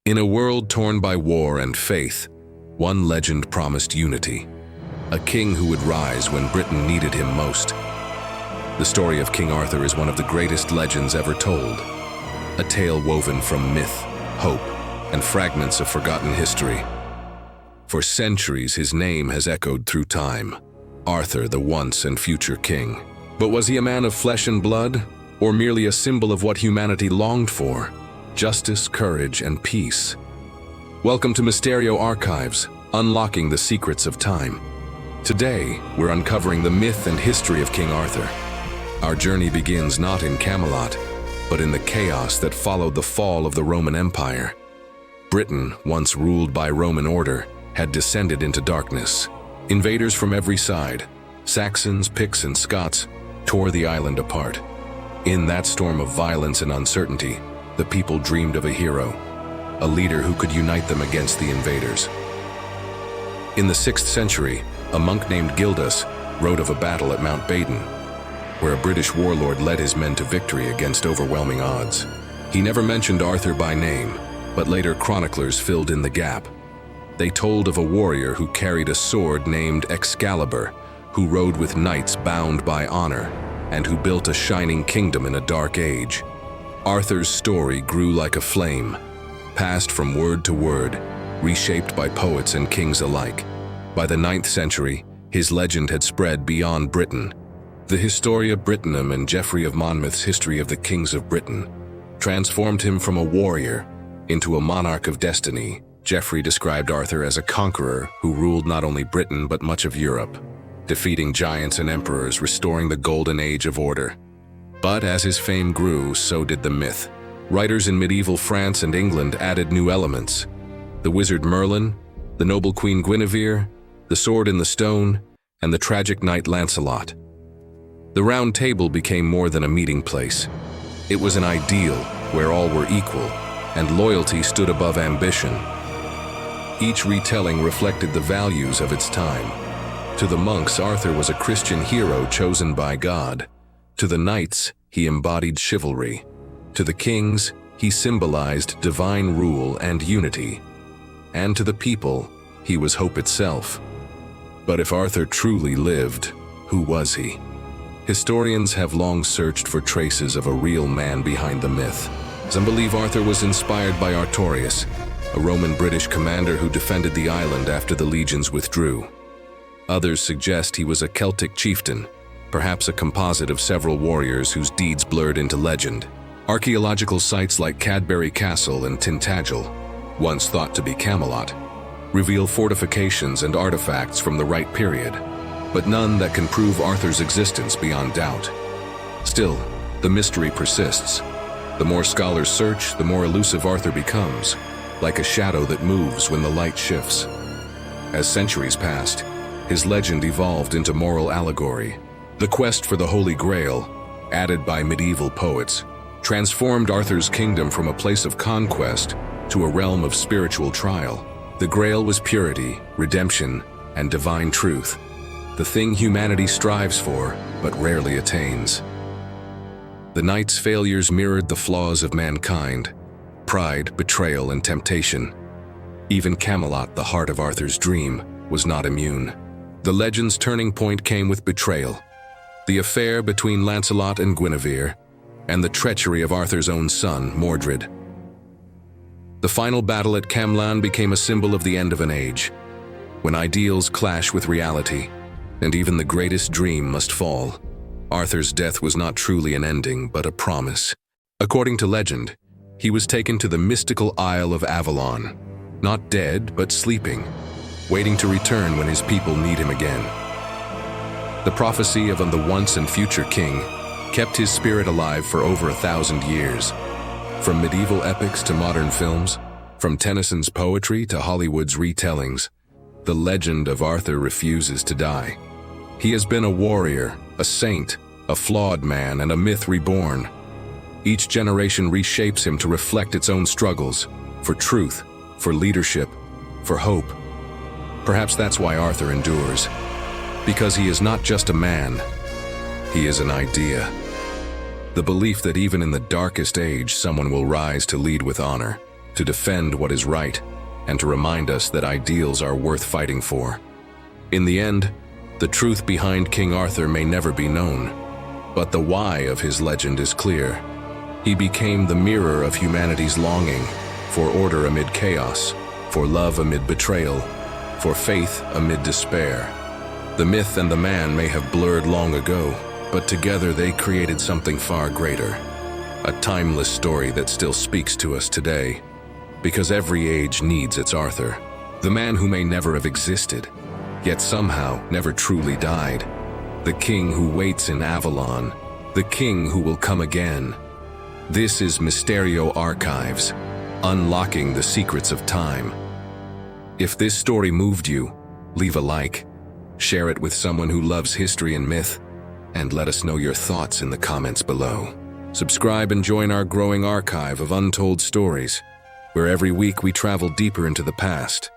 In a world torn by war and faith, one legend promised unity. A king who would rise when Britain needed him most. The story of King Arthur is one of the greatest legends ever told. A tale woven from myth, hope, and fragments of forgotten history. For centuries, his name has echoed through time. Arthur, the once and future king. But was he a man of flesh and blood, or merely a symbol of what humanity longed for? Justice, courage, and peace. Welcome to Misteryo Archives, unlocking the secrets of time. Today, we're uncovering the myth and history of King Arthur. Our journey begins not in Camelot, but in the chaos that followed the fall of the Roman Empire. Britain, once ruled by Roman order, had descended into darkness. Invaders from every side, Saxons, Picts, and Scots, tore the island apart. In that storm of violence and uncertainty, the people dreamed of a hero, a leader who could unite them against the invaders. In the 6th century, a monk named Gildas wrote of a battle at Mount Badon, where a British warlord led his men to victory against overwhelming odds. He never mentioned Arthur by name, but later chroniclers filled in the gap. They told of a warrior who carried a sword named Excalibur, who rode with knights bound by honor, and who built a shining kingdom in a dark age. Arthur's story grew like a flame, passed from word to word, reshaped by poets and kings alike. By the 9th century, his legend had spread beyond Britain. The Historia Brittonum and Geoffrey of Monmouth's History of the Kings of Britain transformed him from a warrior into a monarch of destiny. Geoffrey described Arthur as a conqueror who ruled not only Britain but much of Europe, defeating giants and emperors, restoring the golden age of order. But as his fame grew, so did the myth. Writers in medieval France and England added new elements. The wizard Merlin, the noble Queen Guinevere, the sword in the stone, and the tragic knight Lancelot. The Round Table became more than a meeting place. It was an ideal where all were equal, and loyalty stood above ambition. Each retelling reflected the values of its time. To the monks, Arthur was a Christian hero chosen by God. To the knights, he embodied chivalry. To the kings, he symbolized divine rule and unity. And to the people, he was hope itself. But if Arthur truly lived, who was he? Historians have long searched for traces of a real man behind the myth. Some believe Arthur was inspired by Artorius, a Roman-British commander who defended the island after the legions withdrew. Others suggest he was a Celtic chieftain, perhaps a composite of several warriors whose deeds blurred into legend. Archaeological sites like Cadbury Castle and Tintagel, once thought to be Camelot, reveal fortifications and artifacts from the right period, but none that can prove Arthur's existence beyond doubt. Still, the mystery persists. The more scholars search, the more elusive Arthur becomes, like a shadow that moves when the light shifts. As centuries passed, his legend evolved into moral allegory. The quest for the Holy Grail, added by medieval poets, transformed Arthur's kingdom from a place of conquest to a realm of spiritual trial. The Grail was purity, redemption, and divine truth, the thing humanity strives for but rarely attains. The knight's failures mirrored the flaws of mankind: pride, betrayal, and temptation. Even Camelot, the heart of Arthur's dream, was not immune. The legend's turning point came with betrayal. The affair between Lancelot and Guinevere, and the treachery of Arthur's own son, Mordred. The final battle at Camelot became a symbol of the end of an age, when ideals clash with reality, and even the greatest dream must fall. Arthur's death was not truly an ending, but a promise. According to legend, he was taken to the mystical Isle of Avalon, not dead, but sleeping, waiting to return when his people need him again. The prophecy of the once and future king kept his spirit alive for over 1,000 years. From medieval epics to modern films, from Tennyson's poetry to Hollywood's retellings, the legend of Arthur refuses to die. He has been a warrior, a saint, a flawed man, and a myth reborn. Each generation reshapes him to reflect its own struggles, for truth, for leadership, for hope. Perhaps that's why Arthur endures. Because he is not just a man, he is an idea. The belief that even in the darkest age, someone will rise to lead with honor. to defend what is right, and to remind us that ideals are worth fighting for. In the end, the truth behind King Arthur may never be known, but the why of his legend is clear. He became the mirror of humanity's longing for order amid chaos, for love amid betrayal, for faith amid despair. The myth and the man may have blurred long ago, but together they created something far greater. A timeless story that still speaks to us today, because every age needs its Arthur. The man who may never have existed, yet somehow never truly died. The king who waits in Avalon, the king who will come again. This is Misteryo Archives, unlocking the secrets of time. If this story moved you, leave a like, share it with someone who loves history and myth, and let us know your thoughts in the comments below. Subscribe and join our growing archive of untold stories, where every week we travel deeper into the past,